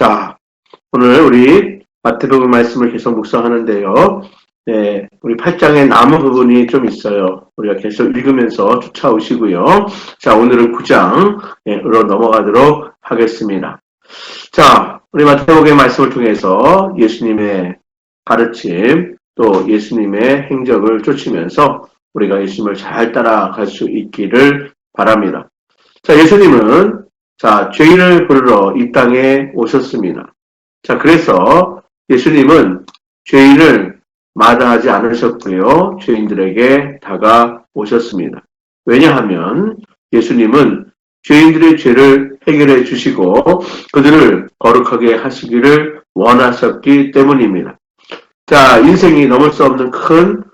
자, 오늘 우리 마태복음 말씀을 계속 묵상하는데요. 네, 우리 8장에 남은 부분이 좀 있어요. 우리가 계속 읽으면서 쫓아오시고요. 자, 오늘은 9장으로 넘어가도록 하겠습니다. 자, 우리 마태복음의 말씀을 통해서 예수님의 가르침, 또 예수님의 행적을 쫓으면서 우리가 예수님을 잘 따라갈 수 있기를 바랍니다. 자, 예수님은 죄인을 부르러 이 땅에 오셨습니다. 자, 그래서 예수님은 죄인을 마다하지 않으셨고요. 죄인들에게 다가오셨습니다. 왜냐하면 예수님은 죄인들의 죄를 해결해 주시고 그들을 거룩하게 하시기를 원하셨기 때문입니다. 자, 인생이 넘을 수 없는 큰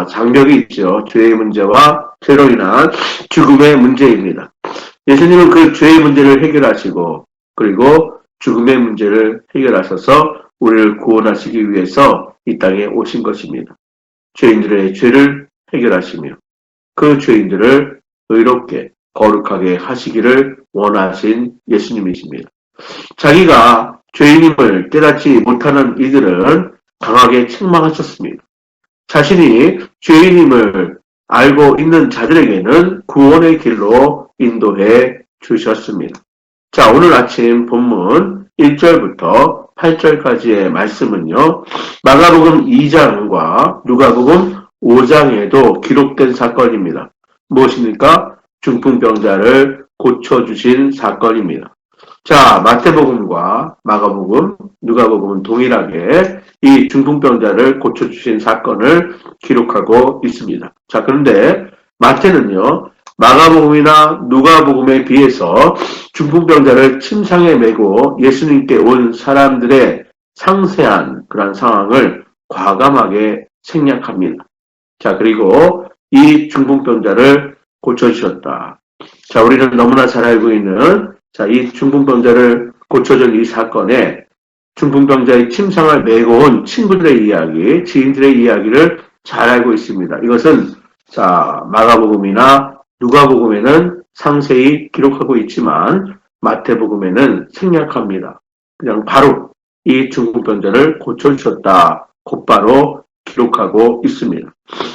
장벽이 있죠. 죄의 문제와 죄로 인한 죽음의 문제입니다. 예수님은 그 죄의 문제를 해결하시고 그리고 죽음의 문제를 해결하셔서 우리를 구원하시기 위해서 이 땅에 오신 것입니다. 죄인들의 죄를 해결하시며 그 죄인들을 의롭게 거룩하게 하시기를 원하신 예수님이십니다. 자기가 죄인임을 깨닫지 못하는 이들은 강하게 책망하셨습니다. 자신이 죄인임을 알고 있는 자들에게는 구원의 길로 인도해 주셨습니다. 자, 오늘 아침 본문 1절부터 8절까지의 말씀은요, 마가복음 2장과 누가복음 5장에도 기록된 사건입니다. 무엇입니까? 중풍병자를 고쳐주신 사건입니다. 자, 마태복음과 마가복음, 누가복음은 동일하게 이 중풍병자를 고쳐주신 사건을 기록하고 있습니다. 자, 그런데 마태는요, 마가복음이나 누가복음에 비해서 중풍병자를 침상에 메고 예수님께 온 사람들의 상세한 그런 상황을 과감하게 생략합니다. 자, 그리고 이 중풍병자를 고쳐주셨다. 자, 우리는 너무나 잘 알고 있는 이 중풍병자를 고쳐준 이 사건에 중풍병자의 침상을 메고 온 친구들의 이야기, 지인들의 이야기를 잘 알고 있습니다. 이것은 마가복음이나 누가복음에는 상세히 기록하고 있지만 마태복음에는 생략합니다. 그냥 바로 이 중풍병자를 고쳐주셨다. 곧바로 기록하고 있습니다.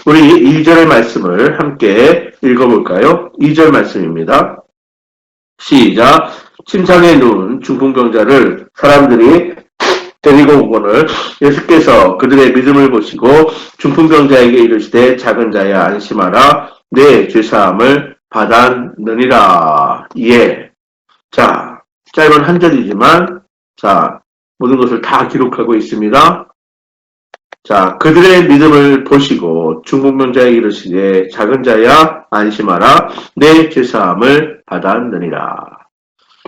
우리 2절의 말씀을 함께 읽어볼까요? 2절 말씀입니다. 시작. 침상에 누운 중풍병자를 사람들이 데리고 오거늘 예수께서 그들의 믿음을 보시고 중풍병자에게 이르시되 작은 자야 안심하라 내 죄사함을 받았느니라. 예. 자, 짧은 한 절이지만 모든 것을 다 기록하고 있습니다. 자, 그들의 믿음을 보시고 중풍병자에게 이르시되 작은 자야 안심하라 내 죄사함을 받았느니라.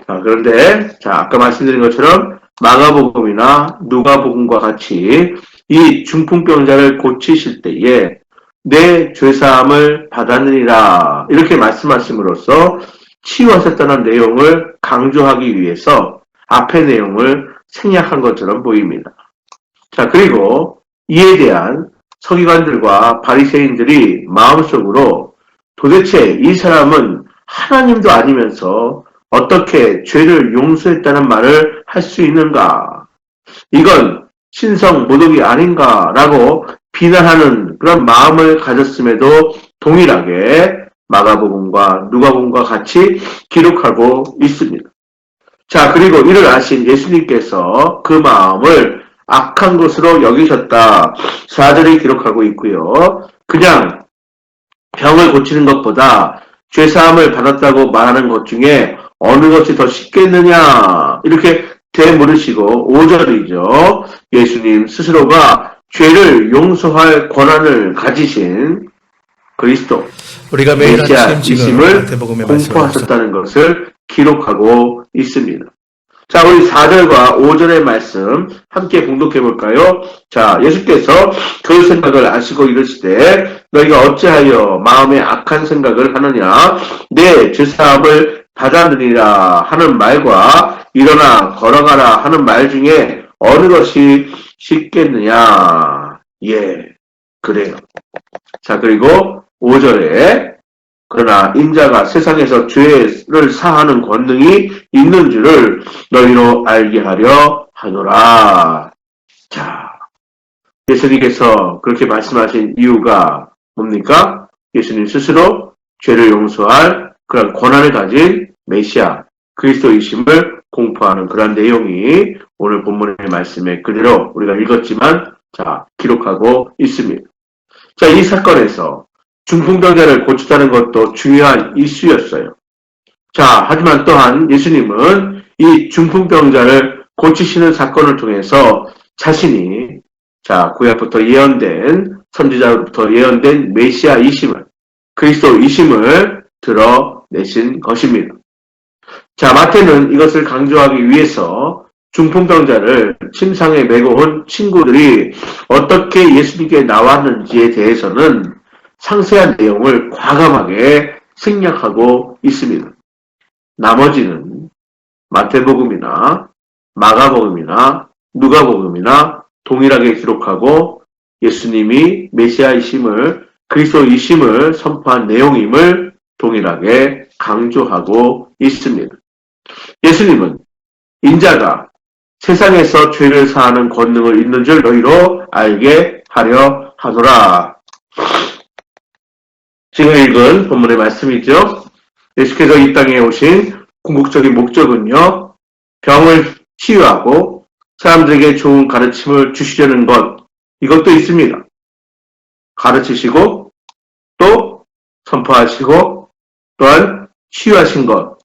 자, 그런데 아까 말씀드린 것처럼 마가복음이나 누가복음과 같이 이 중풍병자를 고치실 때에 내 죄사함을 받았느니라 이렇게 말씀하심으로써 치유하셨다는 내용을 강조하기 위해서 앞의 내용을 생략한 것처럼 보입니다. 자, 그리고 이에 대한 서기관들과 바리새인들이 마음속으로 도대체 이 사람은 하나님도 아니면서 어떻게 죄를 용서했다는 말을 할 수 있는가? 이건 신성 모독이 아닌가라고 비난하는 그런 마음을 가졌음에도 동일하게 마가복음과 누가복음과 같이 기록하고 있습니다. 자, 그리고 이를 아신 예수님께서 그 마음을 악한 것으로 여기셨다. 4절이 기록하고 있고요. 그냥 병을 고치는 것보다 죄사함을 받았다고 말하는 것 중에 어느 것이 더 쉽겠느냐 이렇게 되물으시고 5절이죠. 예수님 스스로가 죄를 용서할 권한을 가지신 그리스도 우리가 매일 메시아이심을 공포하셨다는 것을 기록하고 있습니다. 자, 우리 4절과 5절의 말씀 함께 봉독해 볼까요? 자, 예수께서 그 생각을 아시고 이르시되 너희가 어찌하여 마음에 악한 생각을 하느냐 내 죄사함을 받았느니라 하는 말과 일어나 걸어가라 하는 말 중에 어느 것이 쉽겠느냐? 예, 그래요. 자, 그리고 5절에 그러나 인자가 세상에서 죄를 사하는 권능이 있는 줄을 너희로 알게 하려 하노라. 자, 예수님께서 그렇게 말씀하신 이유가 뭡니까? 예수님 스스로 죄를 용서할 그런 권한을 가진 메시아, 그리스도이심을 공포하는 그런 내용이 오늘 본문의 말씀에 그대로 우리가 읽었지만, 자, 기록하고 있습니다. 자, 이 사건에서 중풍병자를 고치다는 것도 중요한 이슈였어요. 자, 하지만 또한 예수님은 이 중풍병자를 고치시는 사건을 통해서 자신이, 자, 구약부터 예언된, 선지자로부터 예언된 메시아이심을, 그리스도이심을 드러내신 것입니다. 자, 마태는 이것을 강조하기 위해서 중풍병자를 침상에 메고 온 친구들이 어떻게 예수님께 나왔는지에 대해서는 상세한 내용을 과감하게 생략하고 있습니다. 나머지는 마태복음이나 마가복음이나 누가복음이나 동일하게 기록하고 예수님이 메시아이심을, 그리스도이심을 선포한 내용임을 동일하게 강조하고 있습니다. 예수님은 인자가 세상에서 죄를 사하는 권능을 있는 줄 너희로 알게 하려 하노라. 지금 읽은 본문의 말씀이죠. 예수께서 이 땅에 오신 궁극적인 목적은요, 병을 치유하고 사람들에게 좋은 가르침을 주시려는 것, 이것도 있습니다. 가르치시고 또 선포하시고 또한 치유하신 것,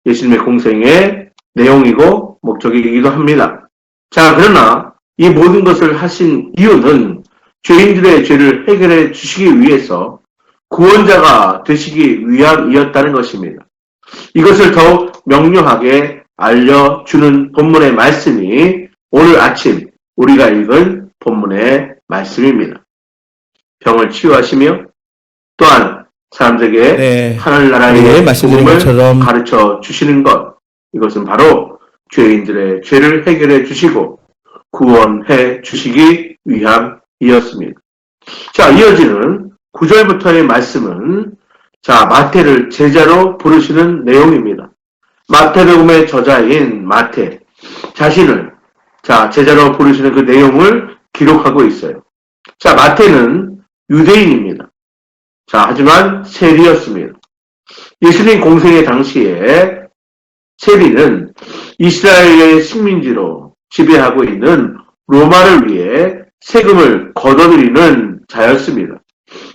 예수님의 공생의 내용이고 목적이기도 합니다. 자, 그러나 이 모든 것을 하신 이유는 죄인들의 죄를 해결해 주시기 위해서 구원자가 되시기 위함이었다는 것입니다. 이것을 더욱 명료하게 알려주는 본문의 말씀이 오늘 아침 우리가 읽은 본문의 말씀입니다. 병을 치유하시며 또한 사람들에게 하늘나라의 복음을 가르쳐 주시는 것, 이것은 바로 죄인들의 죄를 해결해 주시고 구원해 주시기 위함이었습니다. 자, 이어지는 9절부터의 말씀은, 자, 마태를 제자로 부르시는 내용입니다. 마태복음의 저자인 마태 자신을, 자, 제자로 부르시는 그 내용을 기록하고 있어요. 자, 마태는 유대인입니다. 자, 하지만 세리였습니다. 예수님 공생의 당시에 세리는 이스라엘의 식민지로 지배하고 있는 로마를 위해 세금을 걷어들이는 자였습니다.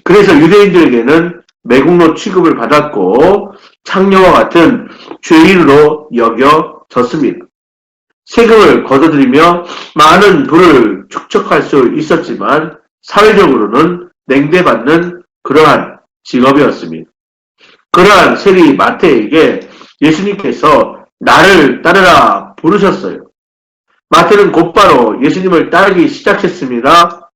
그래서 유대인들에게는 매국노 취급을 받았고 창녀와 같은 죄인으로 여겨졌습니다. 세금을 걷어들이며 많은 부를 축적할 수 있었지만 사회적으로는 냉대받는 그러한 직업이었습니다. 그러한 세리 마태에게 예수님께서 나를 따르라 부르셨어요. 마태는 곧바로 예수님을 따르기 시작했습니다.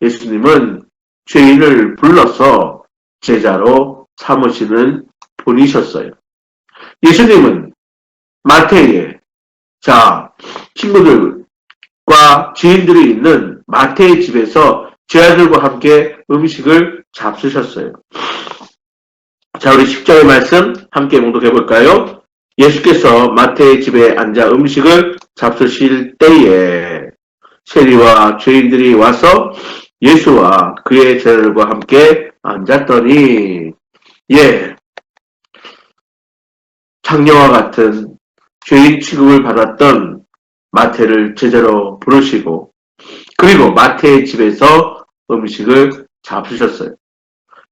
예수님은 죄인을 불러서 제자로 삼으시는 분이셨어요. 예수님은 마태의, 자, 친구들과 지인들이 있는 마태의 집에서 제자들과 함께 음식을 잡수셨어요. 자, 우리 10절의 말씀 함께 봉독해 볼까요? 예수께서 마태의 집에 앉아 음식을 잡수실 때에 세리와 죄인들이 와서 예수와 그의 제자들과 함께 앉았더니, 예, 창녀와 같은 죄인 취급을 받았던 마태를 제자로 부르시고 그리고 마태의 집에서 음식을 잡수셨어요.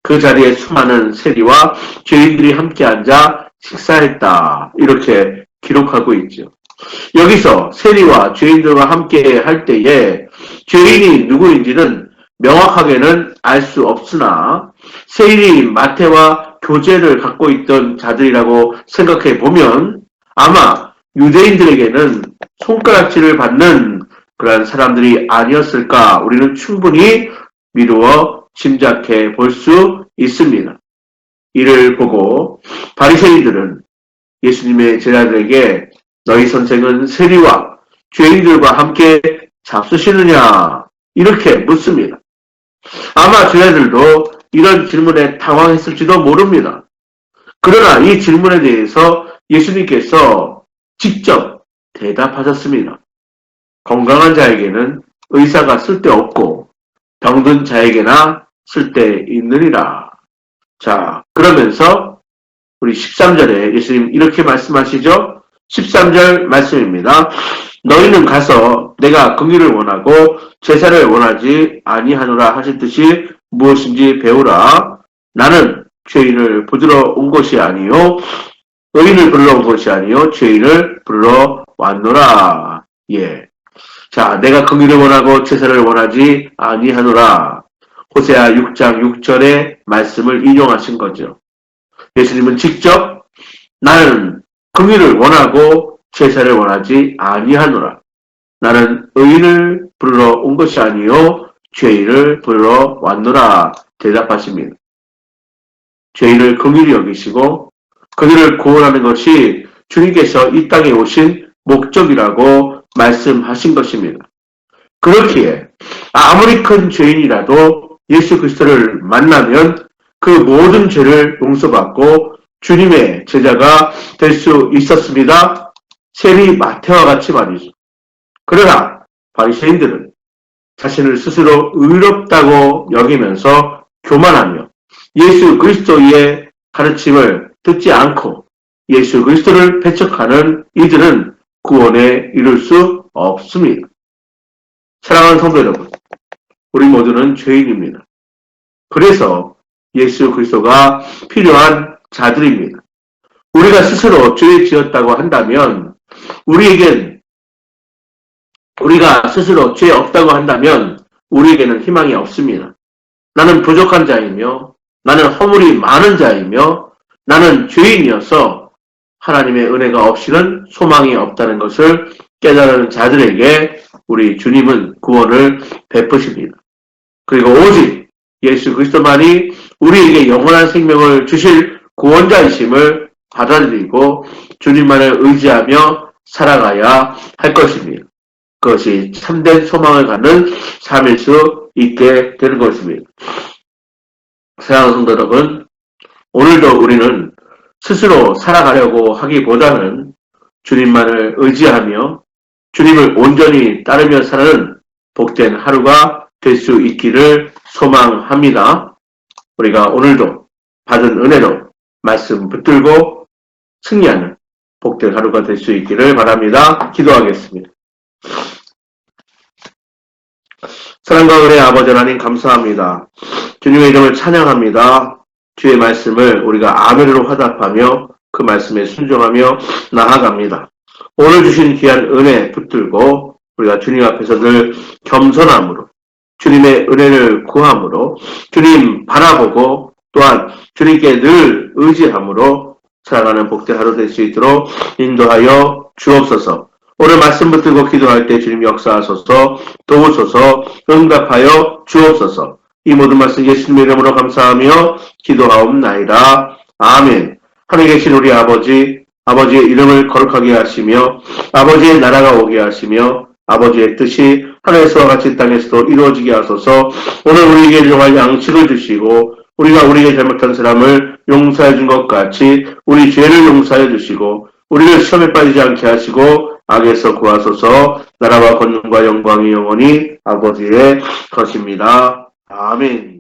그 자리에 수많은 세리와 죄인들이 함께 앉아 식사했다, 이렇게 기록하고 있죠. 여기서 세리와 죄인들과 함께 할 때에 죄인이 누구인지는 명확하게는 알 수 없으나 세리인 마태와 교제를 갖고 있던 자들이라고 생각해 보면 아마 유대인들에게는 손가락질을 받는 그런 사람들이 아니었을까, 우리는 충분히 미루어 짐작해 볼 수 있습니다. 이를 보고 바리새인들은 예수님의 제자들에게 너희 선생은 세리와 죄인들과 함께 잡수시느냐, 이렇게 묻습니다. 아마 제자들도 이런 질문에 당황했을지도 모릅니다. 그러나 이 질문에 대해서 예수님께서 직접 대답하셨습니다. 건강한 자에게는 의사가 쓸데없고 병든 자에게나 쓸데있느니라. 자, 그러면서 우리 13절에 예수님 이렇게 말씀하시죠? 13절 말씀입니다. 너희는 가서 내가 긍휼을 원하고 제사를 원하지 아니하노라 하셨듯이 무엇인지 배우라. 나는 죄인을 부르러 온 것이 아니요 의인을 부르러 온 것이 아니요 죄인을 부르러 왔노라. 예. 자, 내가 긍휼을 원하고 제사를 원하지 아니하노라. 호세아 6장 6절의 말씀을 인용하신 거죠. 예수님은 직접 나는 긍휼을 원하고 제사를 원하지 아니하노라. 나는 의인을 부르러 온 것이 아니요 죄인을 부르러 왔노라 대답하십니다. 죄인을 긍휼히 여기시고 그들을 구원하는 것이 주님께서 이 땅에 오신 목적이라고 말씀하신 것입니다. 그렇기에 아무리 큰 죄인이라도 예수 그리스도를 만나면 그 모든 죄를 용서받고 주님의 제자가 될 수 있었습니다. 세리 마태와 같이 말이죠. 그러나 바리새인들은 자신을 스스로 의롭다고 여기면서 교만하며 예수 그리스도의 가르침을 듣지 않고 예수 그리스도를 배척하는 이들은 구원에 이룰 수 없습니다. 사랑하는 성도 여러분, 우리 모두는 죄인입니다. 그래서 예수 그리스도가 필요한 자들입니다. 우리가 스스로 죄 지었다고 한다면 우리가 스스로 죄 없다고 한다면 우리에게는 희망이 없습니다. 나는 부족한 자이며 나는 허물이 많은 자이며 나는 죄인이어서 하나님의 은혜가 없이는 소망이 없다는 것을 깨달은 자들에게 우리 주님은 구원을 베푸십니다. 그리고 오직 예수 그리스도만이 우리에게 영원한 생명을 주실 구원자이심을 받아들이고 주님만을 의지하며 살아가야 할 것입니다. 그것이 참된 소망을 갖는 삶일 수 있게 되는 것입니다. 사랑하는 성도 여러분, 오늘도 우리는 스스로 살아가려고 하기보다는 주님만을 의지하며 주님을 온전히 따르며 사는 복된 하루가 될 수 있기를 소망합니다. 우리가 오늘도 받은 은혜로 말씀 붙들고 승리하는 복된 하루가 될 수 있기를 바랍니다. 기도하겠습니다. 사랑과 은혜의 아버지 하나님 감사합니다. 주님의 이름을 찬양합니다. 주의 말씀을 우리가 아멘으로 화답하며 그 말씀에 순종하며 나아갑니다. 오늘 주신 귀한 은혜 붙들고 우리가 주님 앞에서 늘 겸손함으로 주님의 은혜를 구함으로 주님 바라보고 또한 주님께 늘 의지함으로 살아가는 복된 하루 될 수 있도록 인도하여 주옵소서. 오늘 말씀 붙들고 기도할 때 주님 역사하소서, 도우소서, 응답하여 주옵소서. 이 모든 말씀 예수님의 이름으로 감사하며 기도하옵나이다. 아멘. 하늘에 계신 우리 아버지, 아버지의 이름을 거룩하게 하시며 아버지의 나라가 오게 하시며 아버지의 뜻이 하늘에서와 같이 땅에서도 이루어지게 하소서. 오늘 우리에게 일용할 양식을 주시고 우리가 우리에게 잘못한 사람을 용서해 준 것 같이 우리 죄를 용서해 주시고 우리를 시험에 빠지지 않게 하시고 악에서 구하소서. 나라와 권능과 영광이 영원히 아버지의 것입니다. 아멘.